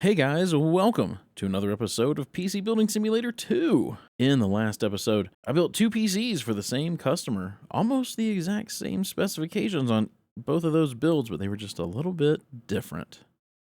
Hey guys, welcome to another episode of PC Building Simulator 2. In the last episode, I built two PCs for the same customer, almost the exact same specifications on both of those builds, but they were just a little bit different.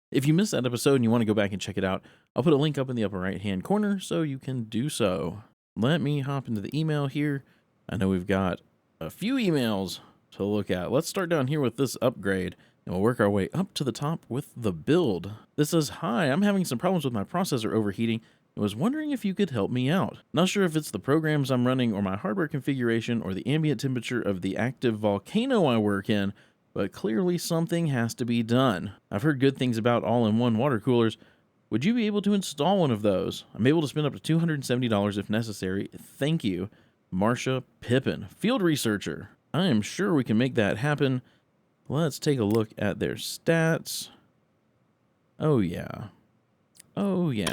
If you missed that episode and you want to go back and check it out, I'll put a link up in the upper right hand corner so you can do so. Let me hop into the email here. I know we've got a few emails to look at. Let's start down here with this upgrade. And we'll work our way up to the top with the build. This says, "Hi, I'm having some problems with my processor overheating and was wondering if you could help me out. Not sure if it's the programs I'm running or my hardware configuration or the ambient temperature of the active volcano I work in, but clearly something has to be done. I've heard good things about all-in-one water coolers. Would you be able to install one of those? I'm able to spend up to $270 if necessary. Thank you, Marcia Pippin, field researcher. I am sure we can make that happen. Let's take a look at their stats. Oh yeah.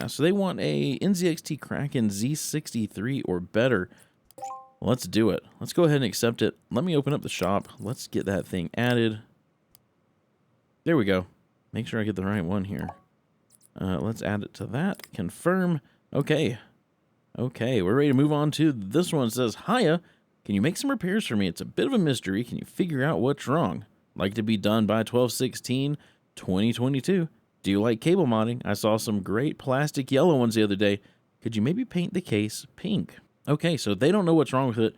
So they want a NZXT Kraken Z63 or better. Let's do it. Let's go ahead and accept it. Let me open up the shop. Let's get that thing added. There we go. Make sure I get the right one here. Let's add it to that. Confirm. Okay, we're ready to move on to this one. It says, "Hiya, can you make some repairs for me? It's a bit of a mystery. Can you figure out what's wrong? Like to be done by 12/16/2022. Do you like cable modding? I saw some great plastic yellow ones the other day. Could you maybe paint the case pink?" Okay, so they don't know what's wrong with it.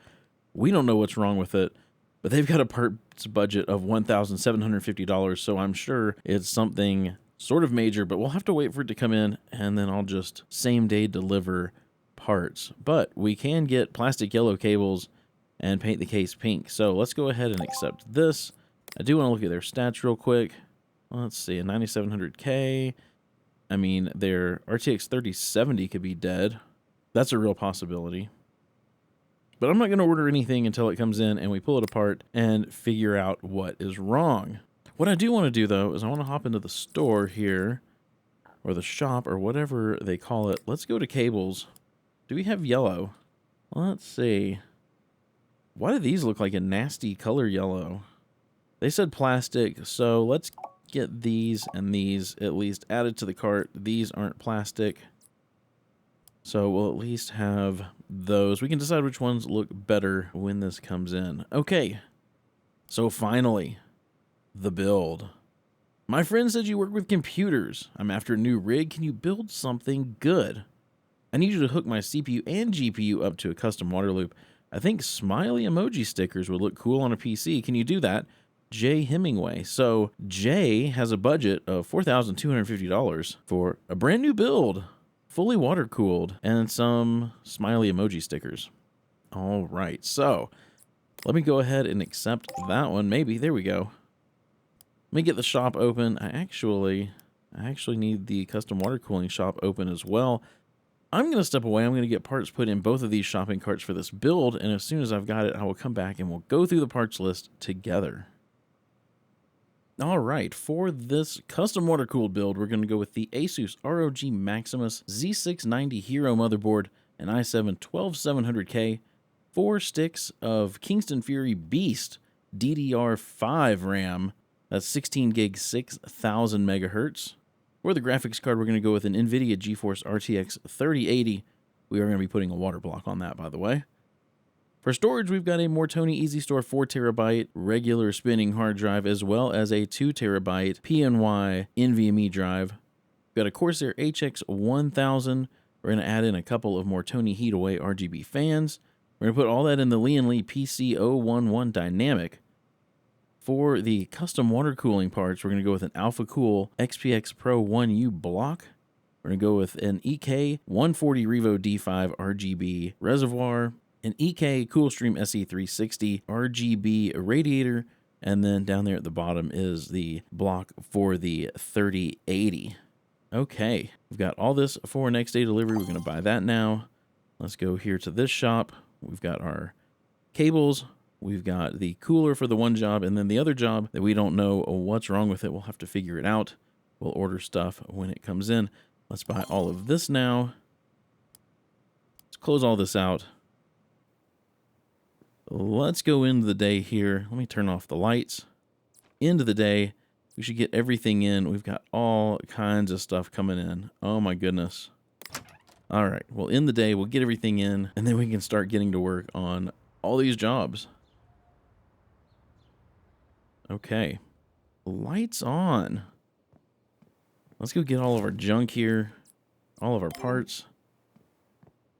We don't know what's wrong with it, but they've got a parts budget of $1,750, so I'm sure it's something sort of major, but we'll have to wait for it to come in, and then I'll just same-day deliver parts. But we can get plastic yellow cables and paint the case pink, so let's go ahead and accept this. I do want to look at their stats real quick. Let's see, a 9700K. I mean, their RTX 3070 could be dead. That's a real possibility. But I'm not going to order anything until it comes in and we pull it apart and figure out what is wrong. What I do want to do, though, is I want to hop into the store here, or the shop, or whatever they call it. Let's go to cables. Do we have yellow? Let's see. Why do these look like a nasty color yellow? They said plastic, so let's get these and these at least added to the cart. These aren't plastic, so we'll at least have those. We can decide which ones look better when this comes in. Okay, so finally, the build. "My friend said you work with computers. I'm after a new rig. Can you build something good? I need you to hook my CPU and GPU up to a custom water loop. I think smiley emoji stickers would look cool on a PC. Can you do that? Jay Hemingway." So Jay has a budget of $4,250 for a brand new build, fully water cooled, and some smiley emoji stickers. All right, so let me go ahead and accept that one. Maybe there we go. Let me get the shop open. I actually need the custom water cooling shop open as well. I'm going to step away. I'm going to get parts put in both of these shopping carts for this build, and as soon as I've got it, I will come back and we'll go through the parts list together. All right, for this custom water-cooled build, we're going to go with the Asus ROG Maximus Z690 Hero motherboard, an i7-12700K, 4 sticks of Kingston Fury Beast DDR5 RAM, that's 16 gig, 6000 megahertz. For the graphics card, we're going to go with an Nvidia GeForce RTX 3080. We are going to be putting a water block on that, by the way. For storage, we've got a Mortoni EasyStore 4TB regular spinning hard drive, as well as a 2TB PNY NVMe drive. We've got a Corsair HX 1000. We're going to add in a couple of Mortoni Heataway RGB fans. We're going to put all that in the Lee & Lee PC011 Dynamic. For the custom water cooling parts, we're going to go with an AlphaCool XPX Pro 1U block. We're going to go with an EK 140 Revo D5 RGB reservoir, an EK Coolstream SE360 RGB radiator, and then down there at the bottom is the block for the 3080. Okay, we've got all this for next day delivery. We're going to buy that now. Let's go here to this shop. We've got our cables. We've got the cooler for the one job, and then the other job that we don't know what's wrong with it. We'll have to figure it out. We'll order stuff when it comes in. Let's buy all of this now. Let's close all this out. Let's go into the day here. Let me turn off the lights. Into the day. We should get everything in. We've got all kinds of stuff coming in. Oh my goodness. All right, we'll end the day, we'll get everything in, and then we can start getting to work on all these jobs. Okay, lights on. Let's go get all of our junk here, all of our parts,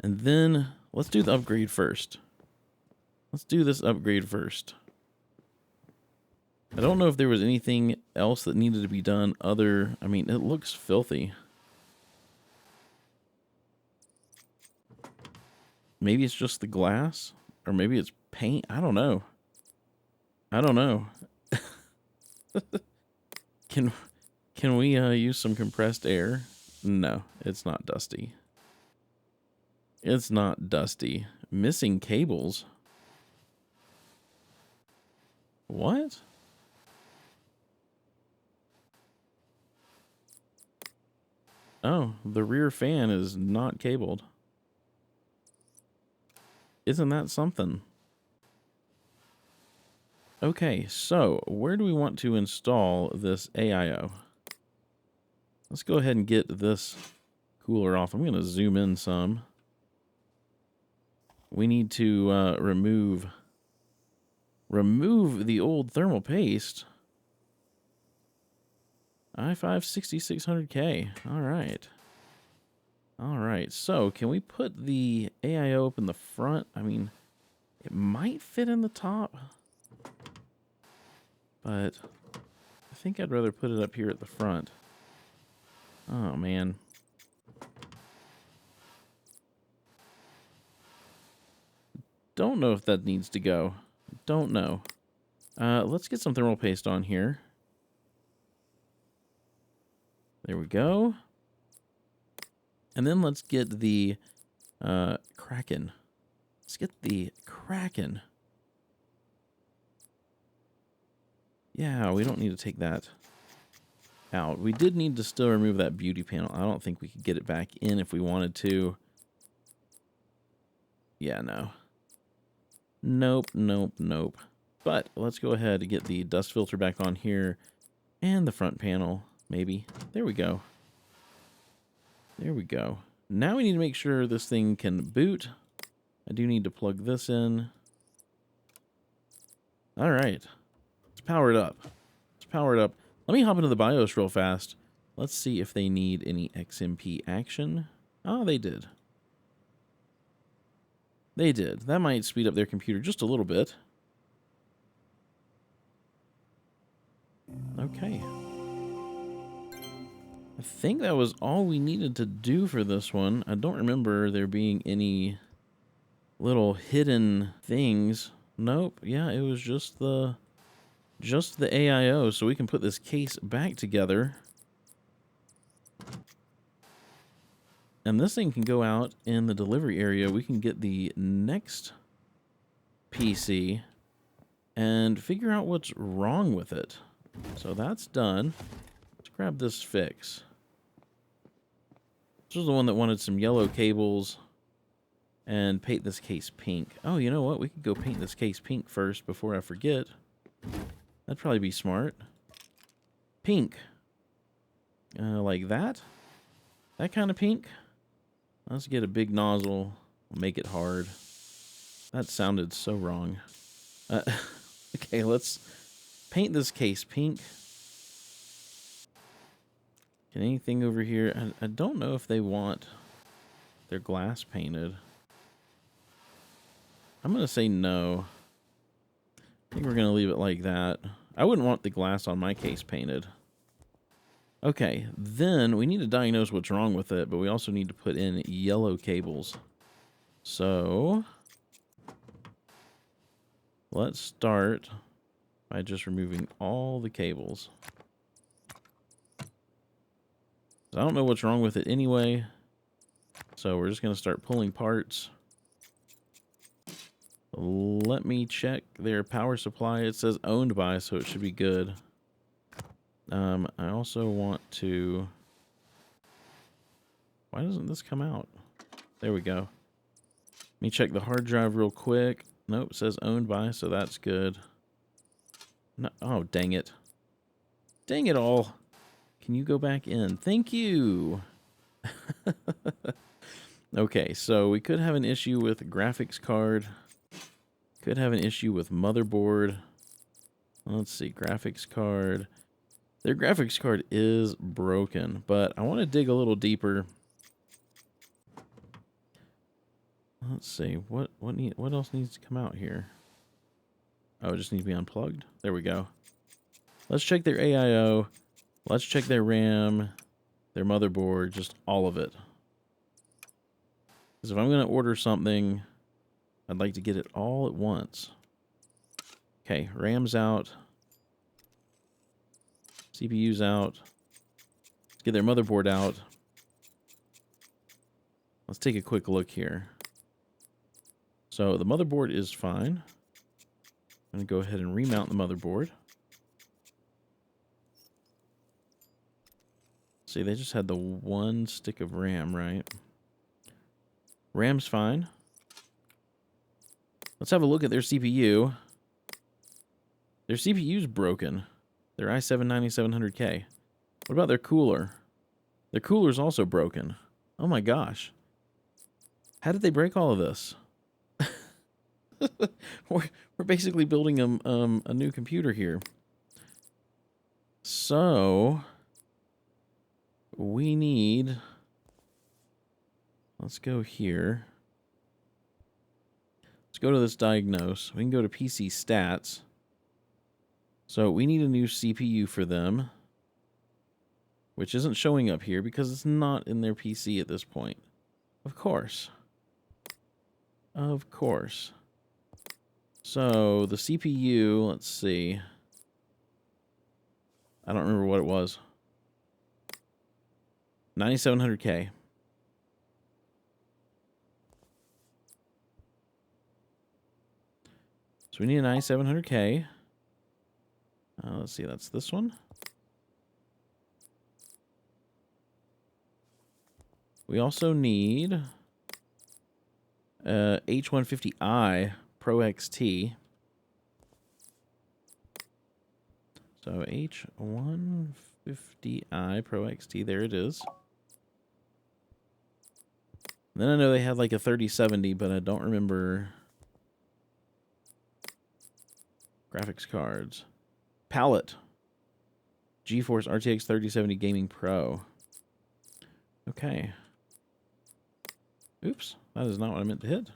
and then let's do the upgrade first. Let's do this upgrade first. I don't know if there was anything else that needed to be done other... I mean, it looks filthy. Maybe it's just the glass, or maybe it's paint. I don't know. I don't know. Can we use some compressed air? No, it's not dusty. It's not dusty. Missing cables. What? Oh, the rear fan is not cabled. Isn't that something? Okay, so where do we want to install this AIO? Let's go ahead and get this cooler off. I'm going to zoom in some. We need to remove the old thermal paste. i5 6600K. All right. All right, so can we put the AIO up in the front? I mean, it might fit in the top, but I think I'd rather put it up here at the front. Oh, man. Don't know if that needs to go. Don't know. Let's get some thermal paste on here. There we go. And then let's get the Kraken. Let's get the Kraken. Yeah, we don't need to take that out. We did need to still remove that beauty panel. I don't think we could get it back in if we wanted to. Yeah, no. Nope, nope, nope. But let's go ahead and get the dust filter back on here. And the front panel, maybe. There we go. There we go. Now we need to make sure this thing can boot. I do need to plug this in. All right. Let's power it up. Let's power it up. Let me hop into the BIOS real fast. Let's see if they need any XMP action. Oh, they did. They did. That might speed up their computer just a little bit. Okay. I think that was all we needed to do for this one. I don't remember there being any little hidden things. Nope. Yeah, it was just the AIO, so we can put this case back together. And this thing can go out in the delivery area. We can get the next PC and figure out what's wrong with it. So that's done. Let's grab this fix. This was the one that wanted some yellow cables and paint this case pink. Oh, you know what? We could go paint this case pink first before I forget. That'd probably be smart. Pink. Like that? That kind of pink? Let's get a big nozzle. Make it hard. That sounded so wrong. Okay, let's paint this case pink. Can anything over here? I don't know if they want their glass painted. I'm going to say no. I think we're going to leave it like that. I wouldn't want the glass on my case painted. Okay, then we need to diagnose what's wrong with it, but we also need to put in yellow cables. So let's start by just removing all the cables. I don't know what's wrong with it anyway, so we're just going to start pulling parts. Let me check their power supply. It says owned by, so it should be good. I also want to... Why doesn't this come out? There we go. Let me check the hard drive real quick. Nope, it says owned by, so that's good. No, oh, dang it. Dang it all. Can you go back in? Thank you. Okay, so we could have an issue with graphics card. Could have an issue with motherboard. Let's see, graphics card. Their graphics card is broken, but I want to dig a little deeper. Let's see, what else needs to come out here? Oh, it just needs to be unplugged. There we go. Let's check their AIO. Let's check their RAM, their motherboard, just all of it. Because if I'm going to order something, I'd like to get it all at once. Okay, RAM's out. CPU's out. Let's get their motherboard out. Let's take a quick look here. So the motherboard is fine. I'm going to go ahead and remount the motherboard. See, they just had the one stick of RAM, right? RAM's fine. Let's have a look at their CPU. Their CPU's broken. Their i7-9700K. What about their cooler? Their cooler's also broken. Oh my gosh. How did they break all of this? We're basically building a new computer here. So we need... Let's go here. Let's go to this diagnose. We can go to PC stats. So we need a new CPU for them, which isn't showing up here because it's not in their PC at this point. Of course. Of course. So the CPU, let's see. I don't remember what it was. 9700K. So we need a 9700K. Let's see, that's this one. We also need H150i Pro XT. So H150i Pro XT, there it is. And then I know they had like a 3070, but I don't remember graphics cards. Palette. GeForce RTX 3070 Gaming Pro. Okay. Oops, that is not what I meant to hit.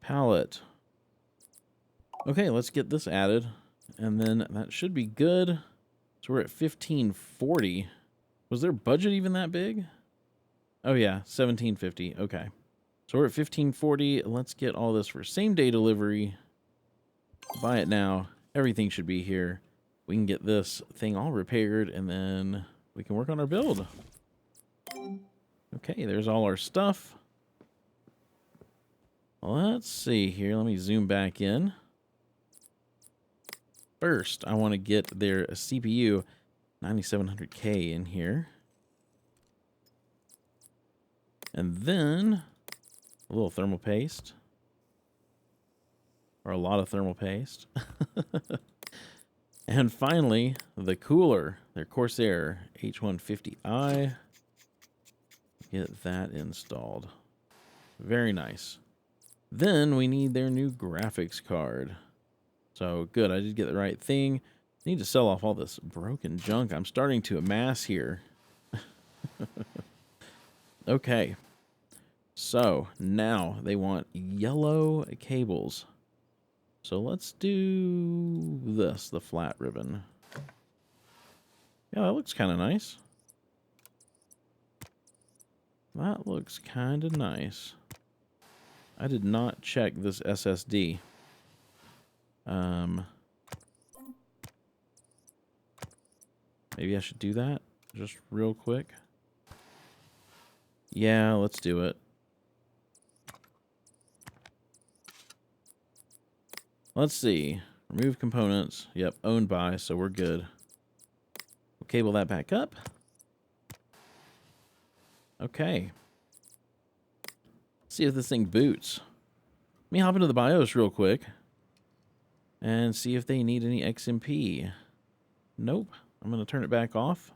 Palette. Okay, let's get this added. And then that should be good. So we're at 1540. Was their budget even that big? Oh yeah, 1750. Okay. So we're at 1540. Let's get all this for same day delivery. Buy it now. Everything should be here. We can get this thing all repaired and then we can work on our build. Okay, there's all our stuff. Let's see here. Let me zoom back in. First, I want to get their CPU 9700K in here. And then a little thermal paste. Or a lot of thermal paste. And finally, the cooler, their Corsair H150i. Get that installed. Very nice. Then we need their new graphics card. So good, I did get the right thing. Need to sell off all this broken junk I'm starting to amass here. Okay. So now they want yellow cables. So let's do this, the flat ribbon. Yeah, that looks kind of nice. That looks kind of nice. I did not check this SSD. Maybe I should do that just real quick. Yeah, let's do it. Let's see. Remove components. Yep, owned by, so we're good. We'll cable that back up. Okay. Let's see if this thing boots. Let me hop into the BIOS real quick. and see if they need any XMP. Nope. I'm going to turn it back off.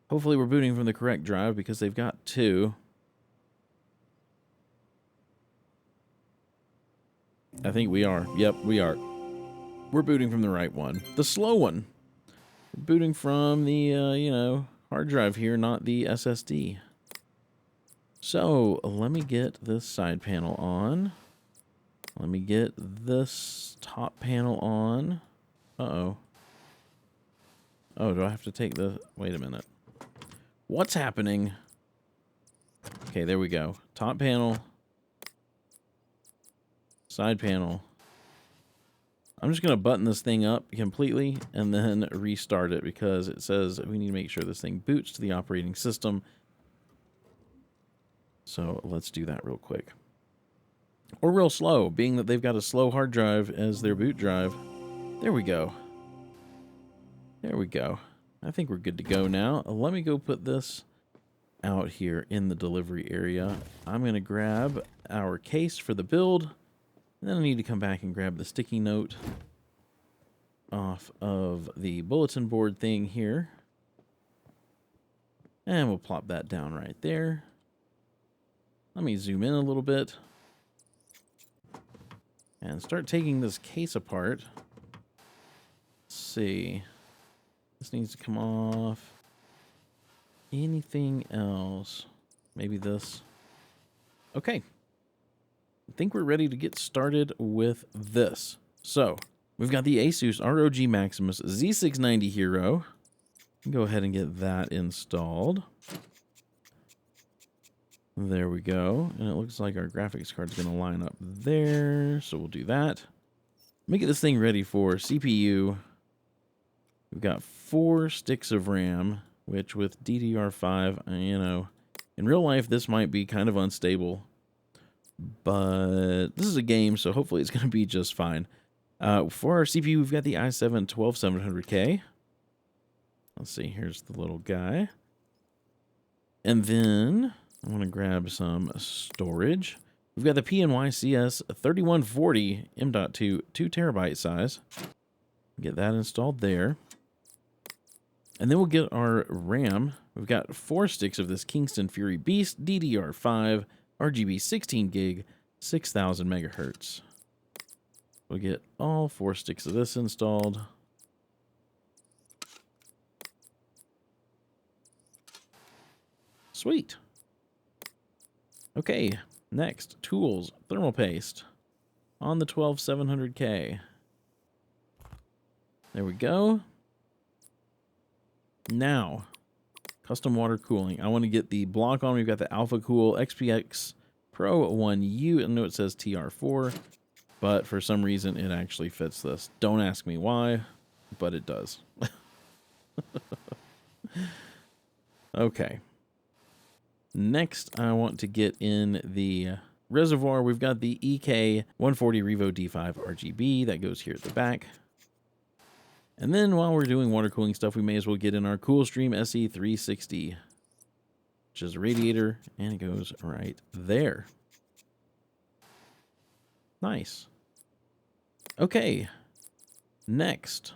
Hopefully we're booting from the correct drive because they've got 2. I think we are. Yep, we are. We're booting from the right one. The slow one. We're booting from the, you know, hard drive here, not the SSD. So, let me get this side panel on. Let me get this top panel on. Uh-oh. Oh, do I have to take the... Wait a minute. What's happening? Okay, there we go. Top panel. Side panel. I'm just going to button this thing up completely and then restart it because it says we need to make sure this thing boots to the operating system. So let's do that real quick. Or real slow, being that they've got a slow hard drive as their boot drive. There we go. There we go. I think we're good to go now. Let me go put this out here in the delivery area. I'm going to grab our case for the build. And then I need to come back and grab the sticky note off of the bulletin board thing here. And we'll plop that down right there. Let me zoom in a little bit. And start taking this case apart. Let's see. This needs to come off. Anything else? Maybe this. Okay. I think we're ready to get started with this. So, we've got the Asus ROG Maximus Z690 Hero. Go ahead and get that installed. There we go. And it looks like our graphics card's going to line up there. So we'll do that. Let me get this thing ready for CPU. We've got 4 sticks of RAM, which with DDR5, you know, in real life, this might be kind of unstable. But this is a game, so hopefully it's going to be just fine. For our CPU, we've got the i7-12700K. Let's see, here's the little guy. And then I want to grab some storage. We've got the PNY CS3140 M.2 2 terabyte size. Get that installed there. And then we'll get our RAM. We've got 4 sticks of this Kingston Fury Beast DDR5 RGB 16 gig 6000 megahertz. We'll get all 4 sticks of this installed. Sweet. Okay, next, tools, thermal paste on the 12700K. There we go. Now, custom water cooling. I want to get the block on. We've got the Alpha Cool XPX Pro 1U. I know it says TR4, but for some reason it actually fits this. Don't ask me why, but it does. Okay. Next, I want to get in the reservoir. We've got the EK 140 Revo D5 RGB that goes here at the back. And then while we're doing water cooling stuff, we may as well get in our Coolstream SE360, which is a radiator, and it goes right there. Nice. Okay. Next,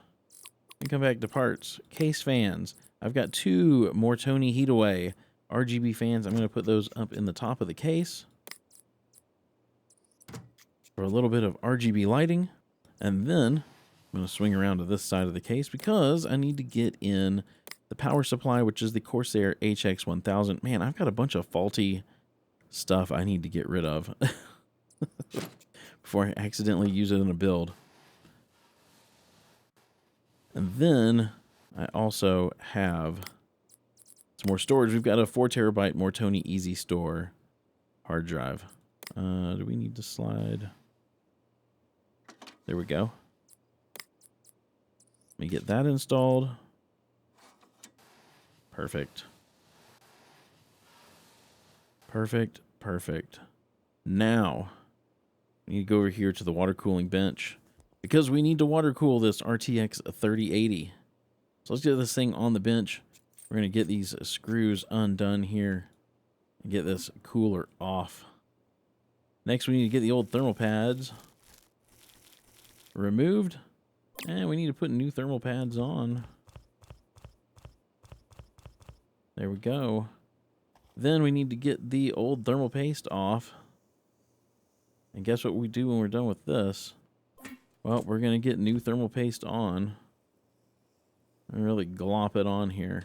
we come back to parts. Case fans. I've got 2 Mortoni Heataway RGB fans. I'm going to put those up in the top of the case for a little bit of RGB lighting. And then I'm going to swing around to this side of the case because I need to get in the power supply, which is the Corsair HX1000. Man, I've got a bunch of faulty stuff I need to get rid of before I accidentally use it in a build. And then I also have some more storage. We've got a 4 terabyte Mortoni Easy Store hard drive. Do we need to slide? There we go. Let me get that installed. Perfect. Perfect, perfect. Now, we need to go over here to the water cooling bench because we need to water cool this RTX 3080. So let's get this thing on the bench. We're going to get these screws undone here and get this cooler off. Next, we need to get the old thermal pads removed. And we need to put new thermal pads on. There we go. Then we need to get the old thermal paste off. And guess what we do when we're done with this? Well, we're going to get new thermal paste on. And really glop it on here.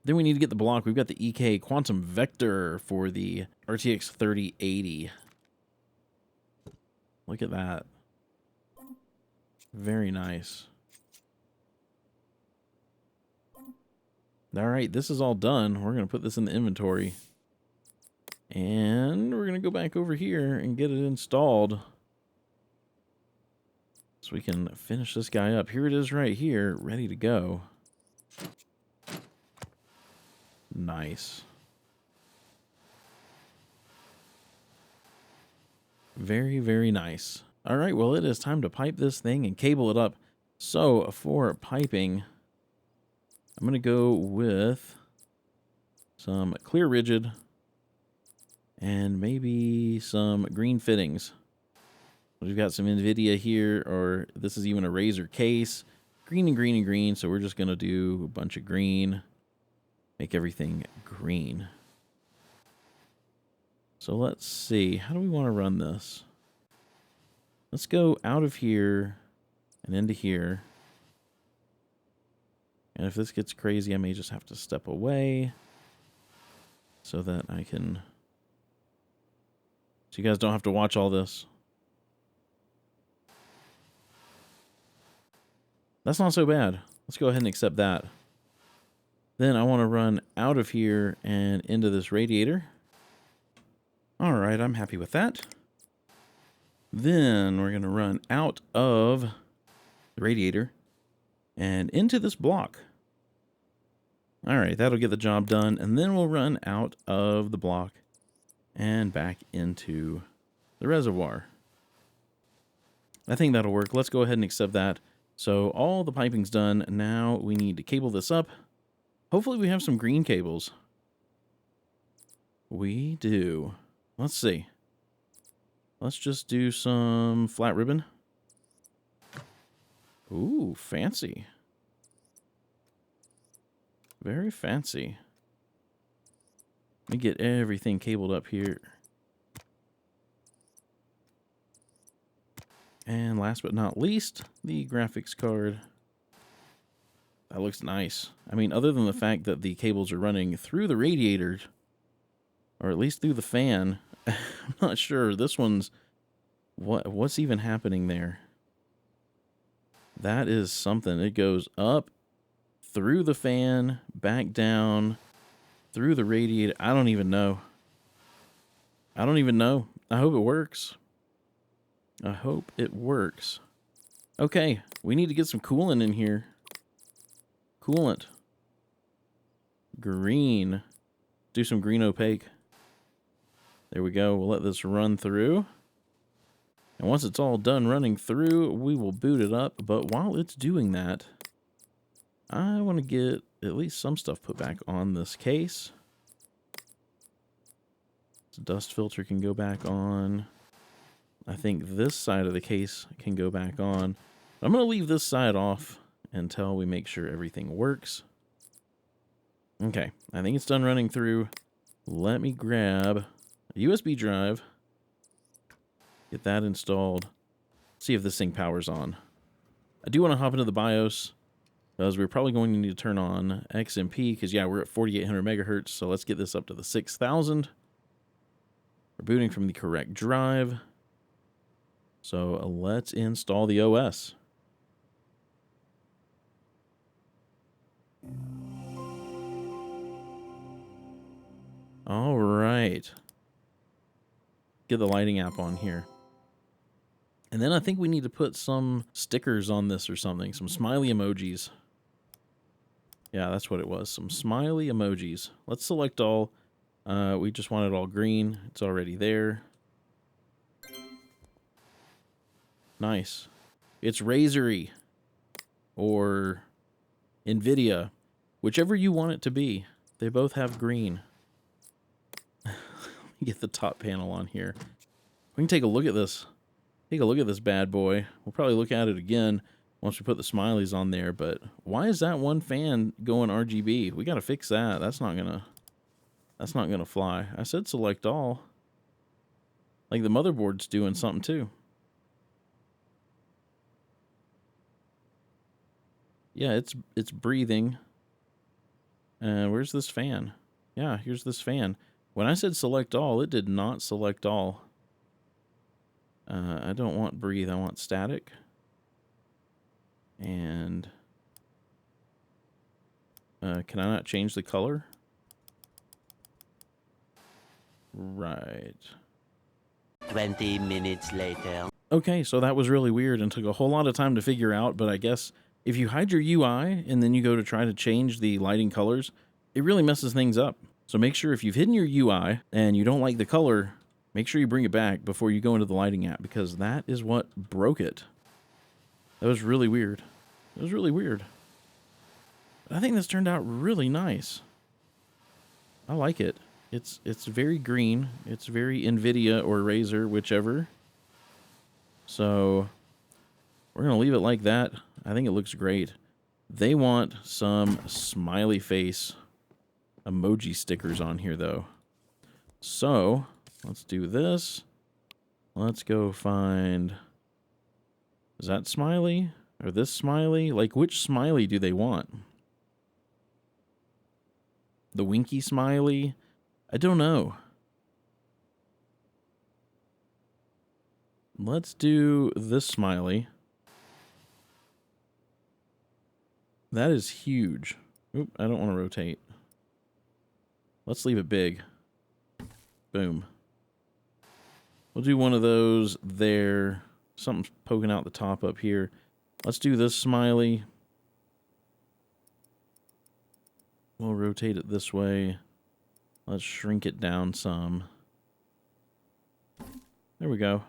Then we need to get the block. We've got the EK Quantum Vector for the RTX 3080. Look at that. Very nice. All right, this is all done. We're going to put this in the inventory. And we're going to go back over here and get it installed. So we can finish this guy up. Here it is right here, ready to go. Nice. Very, very nice. All right, well, it is time to pipe this thing and cable it up. So for piping, I'm going to go with some clear rigid and maybe some green fittings. We've got some Nvidia here, or this is even a Razer case. Green and green and green, so we're just going to do a bunch of green. Make everything green. So let's see. How do we want to run this? Let's go out of here and into here. And if this gets crazy, I may just have to step away so that I can... So you guys don't have to watch all this. That's not so bad. Let's go ahead and accept that. Then I want to run out of here and into this radiator. All right, I'm happy with that. Then we're going to run out of the radiator and into this block. All right, that'll get the job done. And then we'll run out of the block and back into the reservoir. I think that'll work. Let's go ahead and accept that. So all the piping's done. Now we need to cable this up. Hopefully we have some green cables. We do. Let's see. Let's just do some flat ribbon. Ooh, fancy. Very fancy. Let me get everything cabled up here. And last but not least, the graphics card. That looks nice. I mean, other than the fact that the cables are running through the radiator, or at least through the fan, I'm not sure. This one's... What's even happening there? That is something. It goes up, through the fan, back down, through the radiator. I don't even know. I don't even know. I hope it works. I hope it works. Okay, we need to get some coolant in here. Coolant. Green. Do some green opaque. There we go. We'll let this run through. And once it's all done running through, we will boot it up. But while it's doing that, I want to get at least some stuff put back on this case. The dust filter can go back on. I think this side of the case can go back on. I'm going to leave this side off until we make sure everything works. Okay, I think it's done running through. Let me grab a USB drive. Get that installed. See if this thing powers on. I do want to hop into the BIOS, because we're probably going to need to turn on XMP, because yeah, we're at 4800 megahertz, so let's get this up to the 6000. We're booting from the correct drive. So let's install the OS. All right. Get the lighting app on here. And then I think we need to put some stickers on this or something. Some smiley emojis. Yeah, that's what it was. Some smiley emojis. Let's select all. We just want it all green. It's already there. Nice. It's Razer-y or Nvidia. Whichever you want it to be. They both have green. Let get the top panel on here. We can take a look at this. Take a look at this bad boy. We'll probably look at it again once we put the smileys on there, but why is that one fan going RGB? We got to fix that. That's not gonna fly. I said select all. Like the motherboard's doing something too. Yeah, it's breathing. Where's this fan? Yeah, here's this fan. When I said select all, it did not select all. I don't want breathe, I want static. And can I not change the color? Right. 20 minutes later. Okay, so that was really weird and took a whole lot of time to figure out, but I guess if you hide your UI and then you go to try to change the lighting colors, it really messes things up. So make sure if you've hidden your UI and you don't like the color, make sure you bring it back before you go into the lighting app, because that is what broke it. That was really weird. It was really weird. But I think this turned out really nice. I like it. It's very green. It's very Nvidia or Razer, whichever. So we're going to leave it like that. I think it looks great. They want some smiley face emoji stickers on here, though. So let's do this. Let's go find... Is that smiley? Or this smiley? Like, which smiley do they want? The winky smiley? I don't know. Let's do this smiley. That is huge. Oop, I don't want to rotate. Let's leave it big. Boom. We'll do one of those there. Something's poking out the top up here. Let's do this smiley. We'll rotate it this way. Let's shrink it down some. There we go.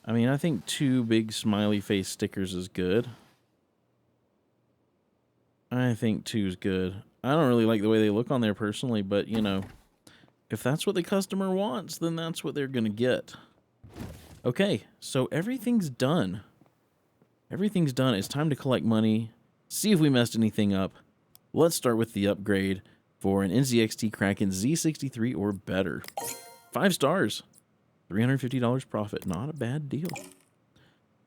I mean, I think 2 big smiley face stickers is good. I think 2 is good. I don't really like the way they look on there personally, but, you know, if that's what the customer wants, then that's what they're going to get. Okay, so everything's done. Everything's done. It's time to collect money, see if we messed anything up. Let's start with the upgrade for an NZXT Kraken Z63 or better. 5 stars. $350 profit. Not a bad deal.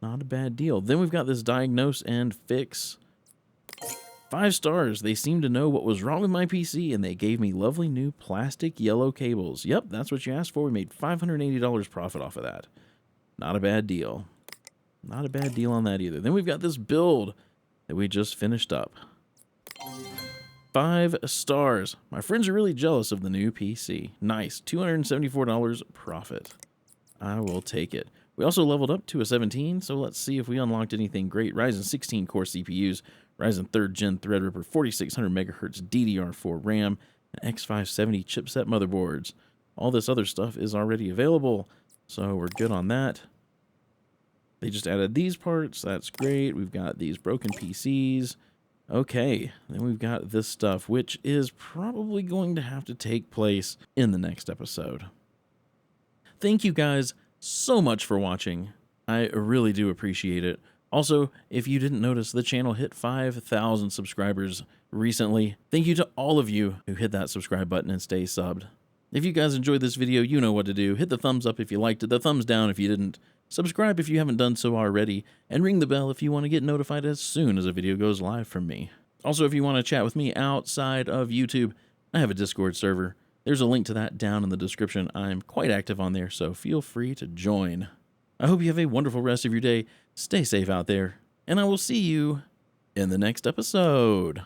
Not a bad deal. Then we've got this diagnose and fix. 5 stars. They seem to know what was wrong with my PC, and they gave me lovely new plastic yellow cables. Yep, that's what you asked for. We made $580 profit off of that. Not a bad deal. Not a bad deal on that either. Then we've got this build that we just finished up. 5 stars. My friends are really jealous of the new PC. Nice. $274 profit. I will take it. We also leveled up to a 17, so let's see if we unlocked anything great. Ryzen 16 core CPUs, Ryzen 3rd Gen Threadripper 4600 MHz DDR4 RAM, and X570 chipset motherboards. All this other stuff is already available, so we're good on that. They just added these parts. That's great. We've got these broken PCs. Okay, then we've got this stuff, which is probably going to have to take place in the next episode. Thank you guys so much for watching. I really do appreciate it. Also, if you didn't notice, the channel hit 5,000 subscribers recently. Thank you to all of you who hit that subscribe button and stay subbed. If you guys enjoyed this video, you know what to do. Hit the thumbs up if you liked it, the thumbs down if you didn't. Subscribe if you haven't done so already, and ring the bell if you want to get notified as soon as a video goes live from me. Also, if you want to chat with me outside of YouTube, I have a Discord server. There's a link to that down in the description. I'm quite active on there, so feel free to join. I hope you have a wonderful rest of your day. Stay safe out there, and I will see you in the next episode.